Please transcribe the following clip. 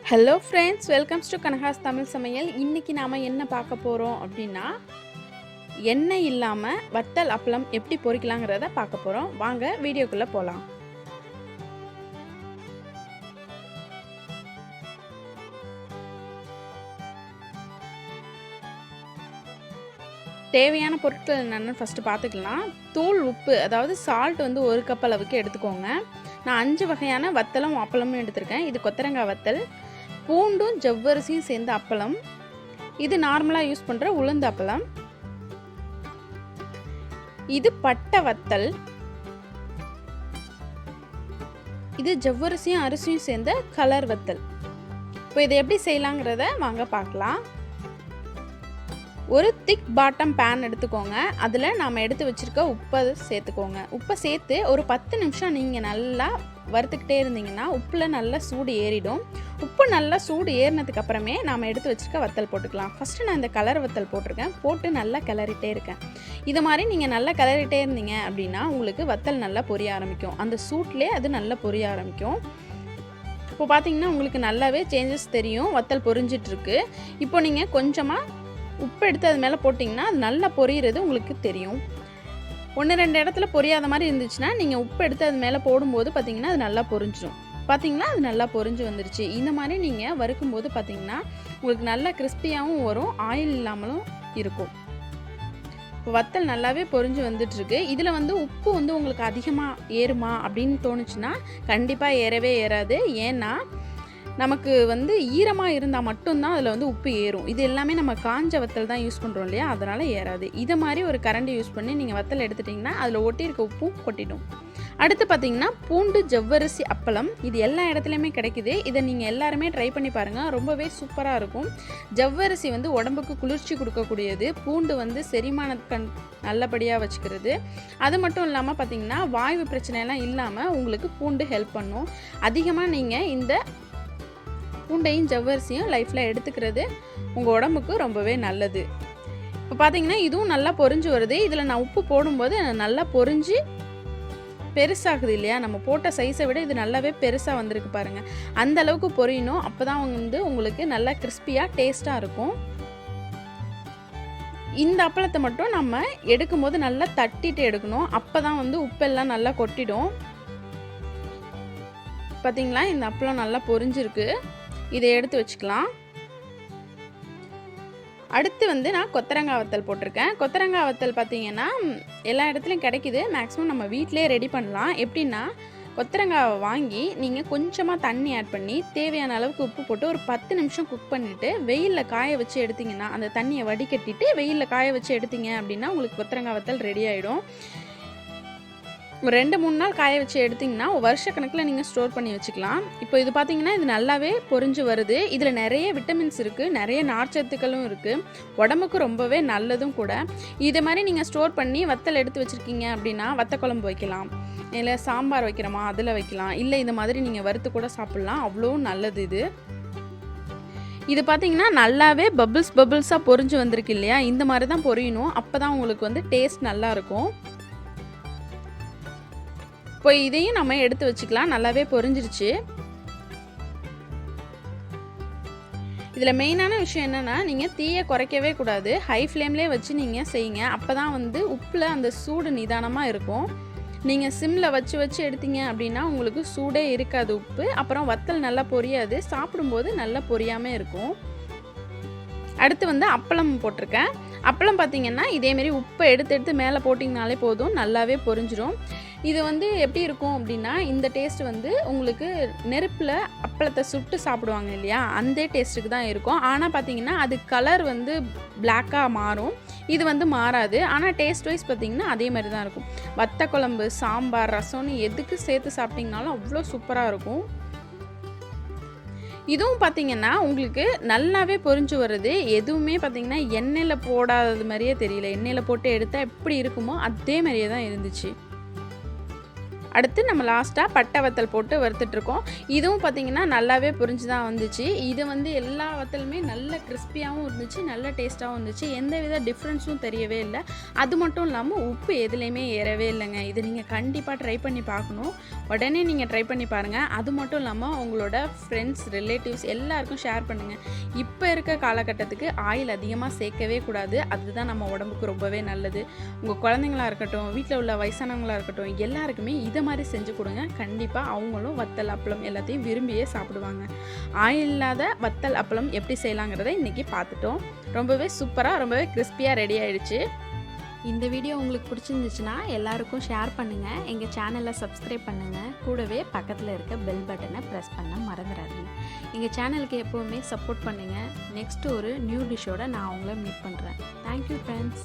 Hello friends, welcomes to Kanaka சமையல். இன்றைக்கி நாம் என்ன பார்க்க போகிறோம் அப்படின்னா, எண்ணெய் இல்லாமல் வத்தல் அப்பளம் எப்படி பொரிக்கலாங்கிறத பார்க்க போகிறோம். வாங்க வீடியோக்குள்ளே போகலாம். தேவையான பொருட்கள் என்னென்னு ஃபஸ்ட்டு பார்த்துக்கலாம். தூள் உப்பு, அதாவது சால்ட் வந்து 1 கப் அளவுக்கு எடுத்துக்கோங்க. நான் 5 வகையான வத்தலும் அப்பளமும் எடுத்திருக்கேன். இது கொத்தரங்காய் வத்தல், பூண்டும் ஜவ்வரிசியும் சேர்ந்த அப்பளம், இது நார்மலாக யூஸ் பண்ணுற உளுந்து அப்பளம், இது பட்டை வத்தல், இது ஜவ்வரிசியும் அரிசியும் சேர்ந்த கலர் வத்தல். இப்போ இதை எப்படி செய்யலாங்கிறத வாங்க பார்க்கலாம். ஒரு திக் பாட்டம் பேன் எடுத்துக்கோங்க. அதில் நாம் எடுத்து வச்சுருக்க உப்பை சேர்த்துக்கோங்க. உப்பை சேர்த்து ஒரு 10 நிமிஷம் நீங்கள் நல்லா வறுத்துக்கிட்டே இருந்தீங்கன்னா உப்பில் நல்லா சூடு ஏறிடும். உப்பு நல்லா சூடு ஏறினதுக்கு அப்புறமே நாம் எடுத்து வச்சுருக்க வத்தல் போட்டுக்கலாம். ஃபஸ்ட்டு நான் இந்த கலர் வத்தல் போட்டிருக்கேன். போட்டு நல்லா கிளறிட்டே இருக்கேன். இது மாதிரி நீங்கள் நல்லா கிளறிட்டே இருந்தீங்க அப்படின்னா உங்களுக்கு வத்தல் நல்லா பொரிய ஆரம்பிக்கும். அந்த சூட்லேயே அது நல்லா பொரிய ஆரம்பிக்கும். இப்போ பார்த்தீங்கன்னா உங்களுக்கு நல்லாவே சேஞ்சஸ் தெரியும். வத்தல் பொரிஞ்சிட்ருக்கு. இப்போ நீங்கள் கொஞ்சமாக உப்பு எடுத்து அது மேலே போட்டிங்கன்னா அது நல்லா பொரியிறது உங்களுக்கு தெரியும். 1-2 இடத்துல பொரியாத மாதிரி இருந்துச்சுன்னா நீங்கள் உப்பு எடுத்து அது மேலே போடும்போது பார்த்தீங்கன்னா அது நல்லா பொரிஞ்சிடும். பார்த்தீங்கன்னா அது நல்லா பொரிஞ்சு வந்துருச்சு. இந்த மாதிரி நீங்கள் வறுக்கும்போது பார்த்தீங்கன்னா உங்களுக்கு நல்லா கிறிஸ்பியாகவும் வரும், ஆயில் இல்லாமலும் இருக்கும். இப்போ வத்தல் நல்லாவே பொரிஞ்சு வந்துட்டுருக்கு. இதில் வந்து உப்பு வந்து உங்களுக்கு அதிகமாக ஏறுமா அப்படின்னு தோணுச்சுன்னா கண்டிப்பாக ஏறவே ஏறாது. ஏன்னா நமக்கு வந்து ஈரமாக இருந்தால் மட்டும்தான் அதில் வந்து உப்பு ஏறும். இது எல்லாமே நம்ம காஞ்ச வத்தல் தான் யூஸ் பண்ணுறோம் இல்லையா, அதனால் ஏறாது. இதை மாதிரி ஒரு கரண்டி யூஸ் பண்ணி நீங்கள் வத்தல் எடுத்துட்டிங்கன்னா அதில் ஒட்டியிருக்க உப்பும் கொட்டிடும். அடுத்து பார்த்திங்கன்னா பூண்டு ஜவ்வரிசி அப்பளம். இது எல்லா இடத்துலையுமே கிடைக்குது. இதை நீங்கள் எல்லாருமே ட்ரை பண்ணி பாருங்கள், ரொம்பவே சூப்பராக இருக்கும். ஜவ்வரிசி வந்து உடம்புக்கு குளிர்ச்சி கொடுக்கக்கூடியது. பூண்டு வந்து செரிமான நல்லபடியாக வச்சுக்கிறது. அது மட்டும் இல்லாமல் பார்த்திங்கன்னா வாய்வு பிரச்சனைலாம் இல்லாமல் உங்களுக்கு பூண்டு ஹெல்ப் பண்ணும். அதிகமாக நீங்கள் இந்த பூண்டையும் ஜவ்வரிசியும் லைஃப்பில் எடுத்துக்கிறது உங்கள் உடம்புக்கு ரொம்பவே நல்லது. இப்போ பார்த்தீங்கன்னா இதுவும் நல்லா பொரிஞ்சு வருது. இதில் நான் உப்பு போடும்போது நல்லா பொரிஞ்சு பெருசாகுது இல்லையா, நம்ம போட்ட சைஸை விட இது நல்லாவே பெருசாக வந்திருக்கு பாருங்கள். அந்த அளவுக்கு பொரியணும். அப்போ தான் வந்து உங்களுக்கு நல்லா கிறிஸ்பியாக டேஸ்ட்டாக இருக்கும். இந்த அப்பளத்தை மட்டும் நம்ம எடுக்கும்போது நல்லா தட்டிட்டு எடுக்கணும். அப்போ தான் வந்து உப்பெல்லாம் நல்லா கொட்டிடும். பார்த்தீங்களா, இந்த அப்பளம் நல்லா பொரிஞ்சிருக்கு. இதை எடுத்து வச்சுக்கலாம். அடுத்து வந்து நான் கொத்தரங்காய் வத்தல் போட்டிருக்கேன். கொத்தரங்காய் வத்தல் பார்த்திங்கன்னா எல்லா இடத்துலையும் கிடைக்கிது. மேக்ஸிமம் நம்ம வீட்டிலே ரெடி பண்ணலாம். எப்படின்னா கொத்தரங்காவை வாங்கி நீங்கள் கொஞ்சமாக தண்ணி ஆட் பண்ணி தேவையான அளவுக்கு உப்பு போட்டு ஒரு 10 நிமிஷம் குக் பண்ணிவிட்டு வெயிலில் காய வச்சு எடுத்திங்கன்னா, அந்த தண்ணியை வடிகட்டிட்டு வெயிலில் காய வச்சு எடுத்திங்க அப்படின்னா உங்களுக்கு கொத்தரங்காய் வத்தல் ரெடி ஆகிடும். ஒரு 2-3 நாள் காய வச்சு எடுத்திங்கன்னா வருஷக்கணக்கில் நீங்கள் ஸ்டோர் பண்ணி வச்சுக்கலாம். இப்போ இது பார்த்திங்கன்னா இது நல்லாவே பொரிஞ்சு வருது. இதில் நிறைய விட்டமின்ஸ் இருக்குது, நிறைய நார்ச்சத்துக்களும் இருக்குது, உடம்புக்கு ரொம்பவே நல்லதும் கூட. இதை மாதிரி நீங்கள் ஸ்டோர் பண்ணி வத்தல் எடுத்து வச்சுருக்கீங்க அப்படின்னா வத்த குழம்பு வைக்கலாம், இல்லை சாம்பார் வைக்கிறோமா அதில் வைக்கலாம், இல்லை இந்த மாதிரி நீங்கள் வறுத்து கூட சாப்பிட்லாம். அவ்வளோ நல்லது இது. இது பார்த்திங்கன்னா நல்லாவே பபிள்ஸாக பொரிஞ்சு வந்திருக்கு இல்லையா, இந்த மாதிரி தான் பொரியணும். அப்போ தான் உங்களுக்கு வந்து டேஸ்ட் நல்லாயிருக்கும். இப்போ இதையும் நம்ம எடுத்து வச்சுக்கலாம். நல்லாவே பொரிஞ்சிருச்சு. இதில் மெயினான விஷயம் என்னென்னா நீங்கள் தீயை குறைக்கவே கூடாது. ஹை ஃப்ளேம்லேயே வச்சு நீங்கள் செய்யுங்க. அப்போ தான் வந்து உப்பில் அந்த சூடு நிதானமாக இருக்கும். நீங்கள் சிம்மில் வச்சு எடுத்தீங்க அப்படின்னா உங்களுக்கு சூடே இருக்காது உப்பு. அப்புறம் வத்தல் நல்லா பொரியாது, சாப்பிடும்போது நல்லா பொரியாமல் இருக்கும். அடுத்து வந்து அப்பளம் போட்டிருக்கேன். அப்பளம் பார்த்திங்கன்னா இதேமாரி உப்பை எடுத்து மேலே போட்டிங்கனாலே போதும், நல்லாவே பொரிஞ்சிடும். இது வந்து எப்படி இருக்கும் அப்படின்னா இந்த டேஸ்ட் வந்து உங்களுக்கு நெருப்பில் அப்பளத்தை சுட்டு சாப்பிடுவாங்க இல்லையா, அந்த டேஸ்ட்டுக்கு தான் இருக்கும். ஆனால் பார்த்திங்கன்னா அது கலர் வந்து பிளாக்காக மாறும். இது வந்து மாறாது. ஆனால் டேஸ்ட் வைஸ் பார்த்திங்கன்னா அதே மாதிரி தான் இருக்கும். வத்த குழம்பு, சாம்பார், ரசம்னு எதுக்கு சேர்த்து சாப்பிட்டிங்கனாலும் அவ்வளோ சூப்பராக இருக்கும். இதுவும் பார்த்திங்கன்னா உங்களுக்கு நல்லாவே பொரிஞ்சு வருது. எதுவுமே பார்த்திங்கன்னா எண்ணெயில் போடாதது மாதிரியே தெரியல. எண்ணெயில் போட்டு எடுத்தால் எப்படி இருக்குமோ அதே மாதிரியே தான் இருந்துச்சு. அடுத்து நம்ம லாஸ்ட்டாக பட்டை வத்தல் போட்டு வறுத்துட்ருக்கோம். இதுவும் பார்த்திங்கன்னா நல்லாவே புரிஞ்சு தான் வந்துச்சு. இது வந்து எல்லா வத்தலுமே நல்ல கிறிஸ்பியாகவும் இருந்துச்சு, நல்ல டேஸ்ட்டாகவும் இருந்துச்சு. எந்த வித டிஃப்ரென்ஸும் தெரியவே இல்லை. அது மட்டும் இல்லாமல் உப்பு எதுலேயுமே ஏறவே இல்லைங்க. இது நீங்கள் கண்டிப்பாக ட்ரை பண்ணி பார்க்கணும். உடனே நீங்கள் ட்ரை பண்ணி பாருங்கள். அது மட்டும் இல்லாமல் உங்களோட ஃப்ரெண்ட்ஸ், ரிலேட்டிவ்ஸ் எல்லாருக்கும் ஷேர் பண்ணுங்கள். இப்போ இருக்க காலகட்டத்துக்கு ஆயில் அதிகமாக சேர்க்கவே கூடாது. அதுதான் நம்ம உடம்புக்கு ரொம்பவே நல்லது. உங்கள் குழந்தைங்களா இருக்கட்டும், வீட்டில் உள்ள வயசானவங்களாக இருக்கட்டும், எல்லாருக்குமே இதை மாதிரி செஞ்சு கொடுங்க. கண்டிப்பாக அவங்களும் வத்தல் அப்பளம் எல்லாத்தையும் விரும்பியே சாப்பிடுவாங்க. ஆயில் இல்லாத வத்தல் அப்பளம் எப்படி செய்யலாங்கிறத இன்றைக்கி பார்த்துட்டோம். ரொம்பவே சூப்பராக, ரொம்பவே கிறிஸ்பியாக ரெடி ஆகிடுச்சு. இந்த வீடியோ உங்களுக்கு பிடிச்சிருந்துச்சுன்னா எல்லாருக்கும் ஷேர் பண்ணுங்கள். எங்கள் சேனலை சப்ஸ்கிரைப் பண்ணுங்கள். கூடவே பக்கத்தில் இருக்க பெல் பட்டனை ப்ரெஸ் பண்ண மறந்துடாதீங்க. எங்கள் சேனலுக்கு எப்போவுமே சப்போர்ட் பண்ணுங்கள். நெக்ஸ்ட்டு ஒரு நியூ டிஷ்ஷோடு நான் உங்களை மீட் பண்ணுறேன். Thank you friends.